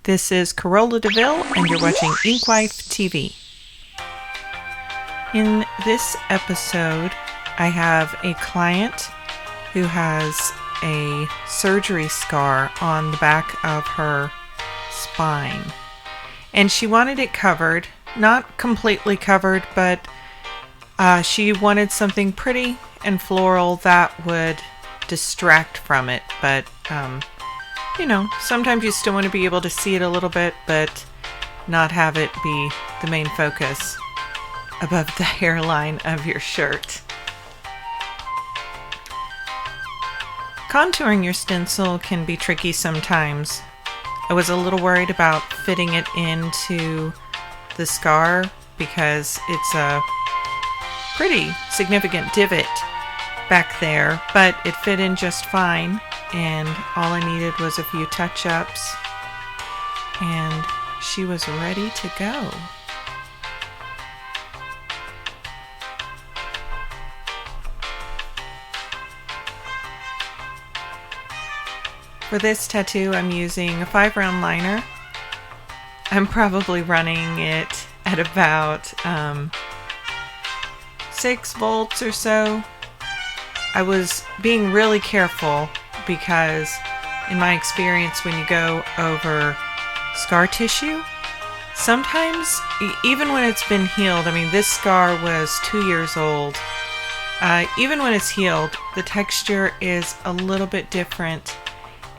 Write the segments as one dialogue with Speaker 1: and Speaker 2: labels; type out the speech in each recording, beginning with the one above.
Speaker 1: This is Corolla DeVille, and you're watching Inkwife TV. In this episode, I have a client who has a surgery scar on the back of her spine. And she wanted it covered, not completely covered, but she wanted something pretty and floral that would distract from it. But, sometimes you still want to be able to see it a little bit, but not have it be the main focus above the hairline of your shirt. Contouring your stencil can be tricky sometimes. I was a little worried about fitting it into the scar because it's a pretty significant divot back there, but it fit in just fine, and all I needed was a few touch-ups, and she was ready to go. For this tattoo, I'm using a 5-round liner. I'm probably running it at about 6 volts or so. I was being really careful because in my experience, when you go over scar tissue, sometimes, even when it's been healed, this scar was 2 years old. Even when it's healed, the texture is a little bit different,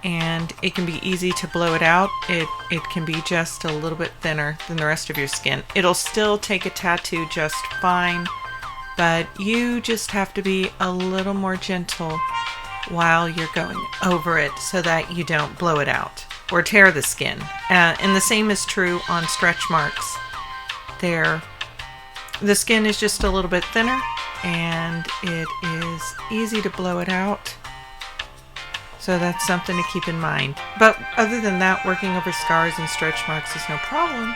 Speaker 1: and it can be easy to blow it out. It can be just a little bit thinner than the rest of your skin. It'll still take a tattoo just fine, but you just have to be a little more gentle while you're going over it so that you don't blow it out or tear the skin. And the same is true on stretch marks. The skin is just a little bit thinner, and it is easy to blow it out. So that's something to keep in mind. But other than that, working over scars and stretch marks is no problem.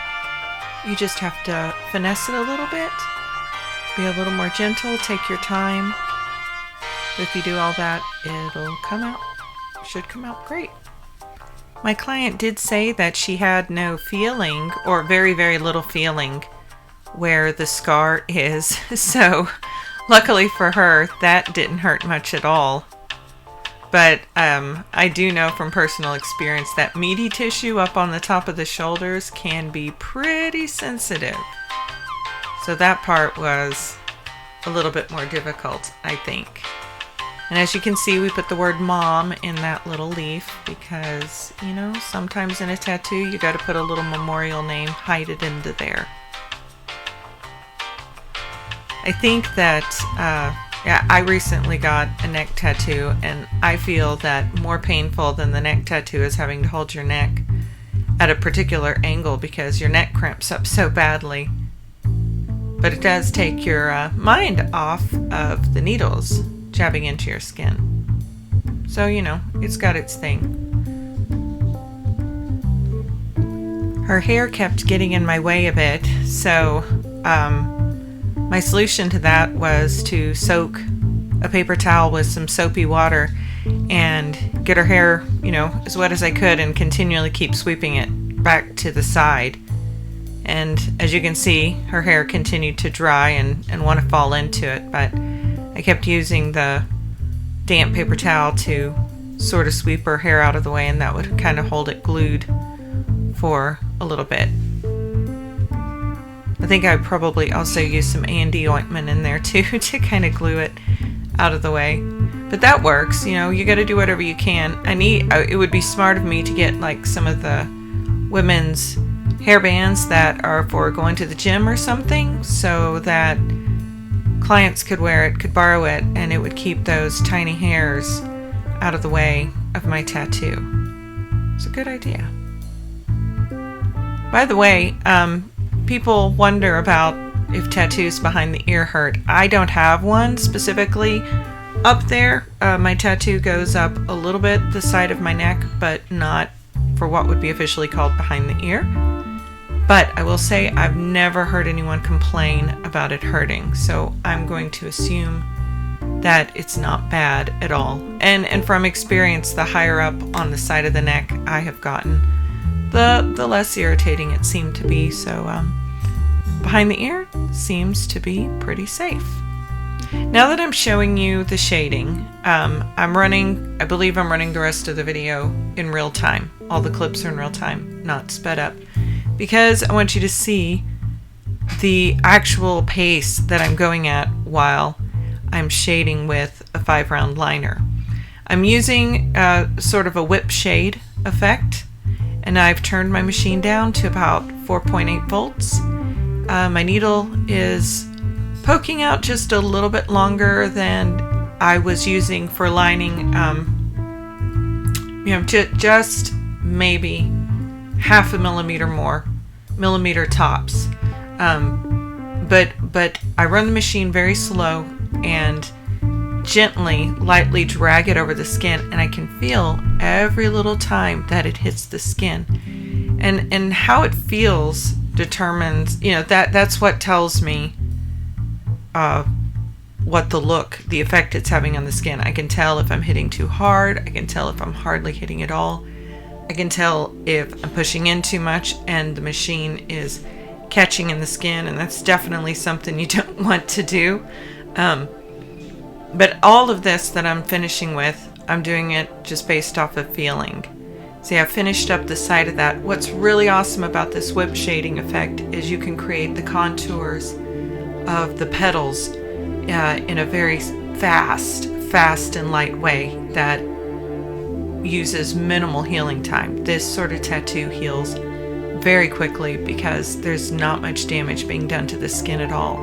Speaker 1: You just have to finesse it a little bit. Be a little more gentle, take your time. If you do all that, should come out great. My client did say that she had no feeling, or very, very little feeling, where the scar is. So luckily for her, that didn't hurt much at all. But I do know from personal experience that meaty tissue up on the top of the shoulders can be pretty sensitive. So that part was a little bit more difficult, I think. And as you can see, we put the word mom in that little leaf because, sometimes in a tattoo you got to put a little memorial name, hide it into there. I think that, I recently got a neck tattoo, and I feel that more painful than the neck tattoo is having to hold your neck at a particular angle because your neck cramps up so badly. But it does take your mind off of the needles jabbing into your skin. So, it's got its thing. Her hair kept getting in my way a bit, so my solution to that was to soak a paper towel with some soapy water and get her hair, as wet as I could, and continually keep sweeping it back to the side. And as you can see, her hair continued to dry and want to fall into it, but I kept using the damp paper towel to sort of sweep her hair out of the way, and that would kind of hold it glued for a little bit. I think I probably also used some A&D ointment in there too to kind of glue it out of the way. But that works, you got to do whatever you can. It would be smart of me to get like some of the women's hair bands that are for going to the gym or something, so that clients could wear it, could borrow it, and it would keep those tiny hairs out of the way of my tattoo. It's a good idea. By the way, people wonder about if tattoos behind the ear hurt. I don't have one specifically up there. My tattoo goes up a little bit the side of my neck, but not for what would be officially called behind the ear. But I will say I've never heard anyone complain about it hurting, so I'm going to assume that it's not bad at all. And from experience, the higher up on the side of the neck I have gotten, the less irritating it seemed to be. So behind the ear seems to be pretty safe. Now that I'm showing you the shading, I believe I'm running the rest of the video in real time. All the clips are in real time, not sped up, because I want you to see the actual pace that I'm going at while I'm shading with a 5-round liner. I'm using sort of a whip shade effect, and I've turned my machine down to about 4.8 volts. My needle is poking out just a little bit longer than I was using for lining, just maybe half a millimeter more, millimeter tops. But I run the machine very slow and gently, lightly drag it over the skin, and I can feel every little time that it hits the skin. And how it feels determines, that's what tells me what the effect it's having on the skin. I can tell if I'm hitting too hard. I can tell if I'm hardly hitting at all. I can tell if I'm pushing in too much and the machine is catching in the skin, and that's definitely something you don't want to do. But all of this that I'm finishing with, I'm doing it just based off of feeling. See, I've finished up the side of that. What's really awesome about this whip shading effect is you can create the contours of the petals in a very fast and light way that uses minimal healing time. This sort of tattoo heals very quickly because there's not much damage being done to the skin at all.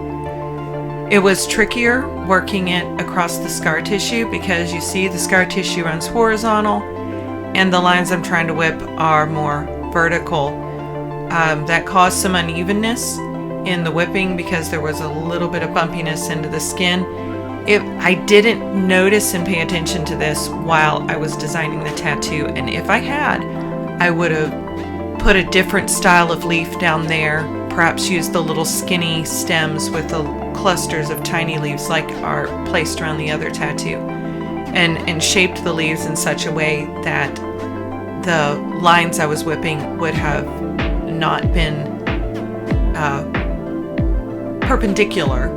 Speaker 1: It was trickier working it across the scar tissue because you see the scar tissue runs horizontal and the lines I'm trying to whip are more vertical. That caused some unevenness in the whipping because there was a little bit of bumpiness into the skin. I didn't notice and pay attention to this while I was designing the tattoo, and if I had, I would have put a different style of leaf down there, perhaps use the little skinny stems with the clusters of tiny leaves like are placed around the other tattoo, and shaped the leaves in such a way that the lines I was whipping would have not been perpendicular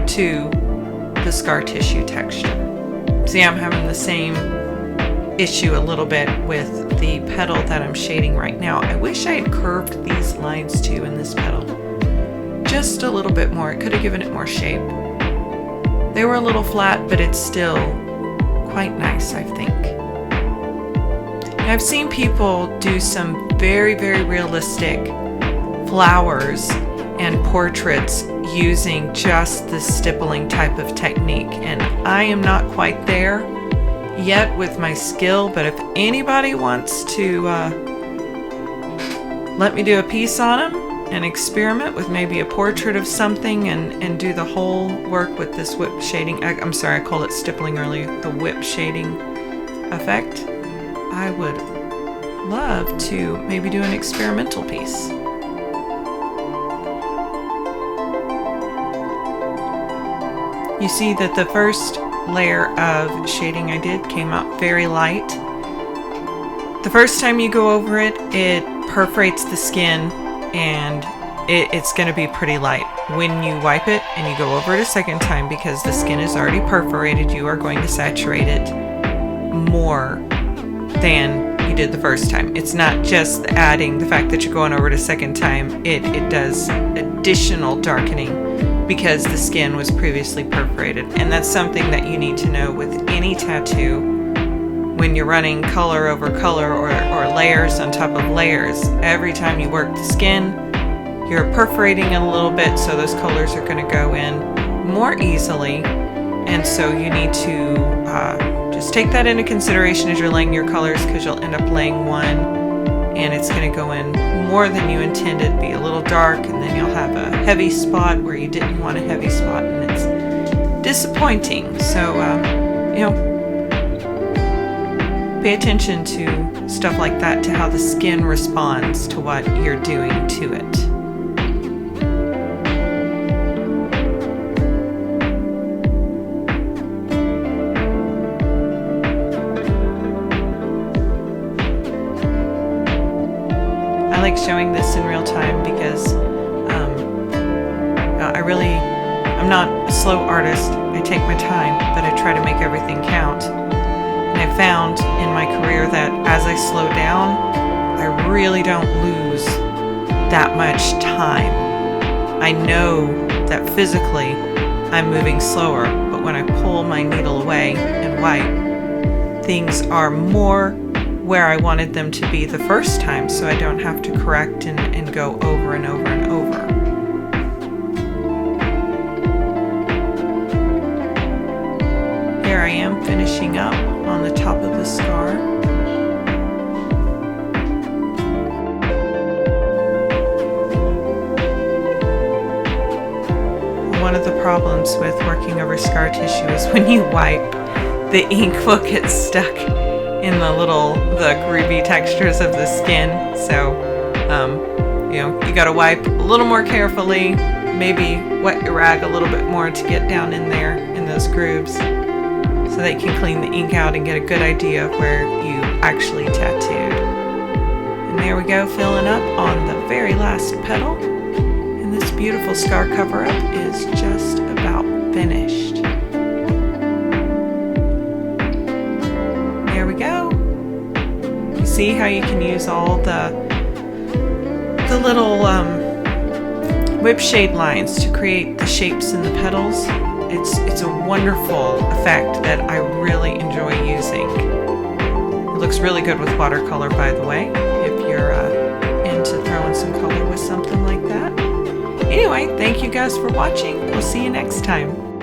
Speaker 1: to the scar tissue texture. See, I'm having the same issue a little bit with the petal that I'm shading right now. I wish I had curved these lines too in this petal just a little bit more. It could have given it more shape. They were a little flat, but it's still quite nice, I think. I've seen people do some very, very realistic flowers and portraits using just the stippling type of technique, and I am not quite there yet with my skill, but if anybody wants to let me do a piece on them and experiment with maybe a portrait of something and do the whole work with this whip shading, I'm sorry, I called it stippling earlier, the whip shading effect, I would love to maybe do an experimental piece. You see that the first layer of shading I did came out very light. The first time you go over it, it perforates the skin and it's going to be pretty light. When you wipe it and you go over it a second time, because the skin is already perforated, you are going to saturate it more than you did the first time. It's not just adding the fact that you're going over it a second time, it does additional darkening because the skin was previously perforated. And that's something that you need to know with any tattoo when you're running color over color or layers on top of layers. Every time you work the skin, you're perforating it a little bit, so those colors are going to go in more easily. And so you need to just take that into consideration as you're laying your colors, because you'll end up laying one and it's going to go in more than you intended, be a little dark, and then you'll have a heavy spot where you didn't want a heavy spot, and it's disappointing. So, pay attention to stuff like that, to how the skin responds to what you're doing to it. like showing this in real time because I'm not a slow artist. I take my time, but I try to make everything count. And I found in my career that as I slow down, I really don't lose that much time. I know that physically I'm moving slower, but when I pull my needle away and wipe, things are more where I wanted them to be the first time, so I don't have to correct and go over and over and over. Here I am finishing up on the top of the scar. One of the problems with working over scar tissue is when you wipe, the ink will get stuck in the groovy textures of the skin. So, you gotta wipe a little more carefully, maybe wet your rag a little bit more to get down in there in those grooves so that you can clean the ink out and get a good idea of where you actually tattooed. And there we go, filling up on the very last petal. And this beautiful scar cover-up is just about finished. There we go. You see how you can use all the little whip shade lines to create the shapes in the petals. It's a wonderful effect that I really enjoy using. It looks really good with watercolor, by the way, if you're into throwing some color with something like that. Anyway, thank you guys for watching. We'll see you next time.